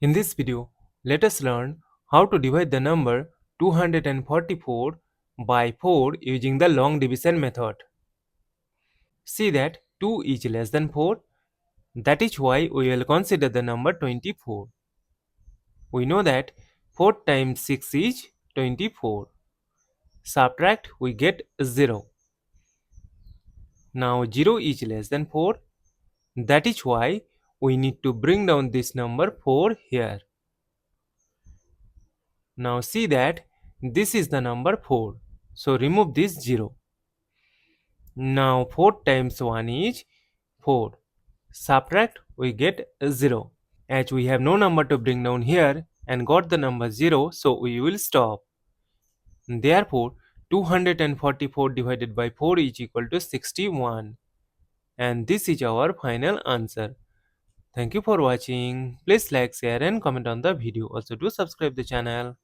In this video, let us learn how to divide the number 244 by 4 using the long division method. See that 2 is less than 4. That is why we will consider the number 24. We know that 4 times 6 is 24. Subtract, we get 0. Now 0 is less than 4. That is why we need to bring down this number 4 here. Now see that this is the number 4. So remove this 0. Now 4 times 1 is 4. Subtract, we get 0. As we have no number to bring down here and got the number 0, so we will stop. Therefore, 244 divided by 4 is equal to 61. And this is our final answer. Thank you for watching. Please like, share and comment on the video. Also do subscribe the channel.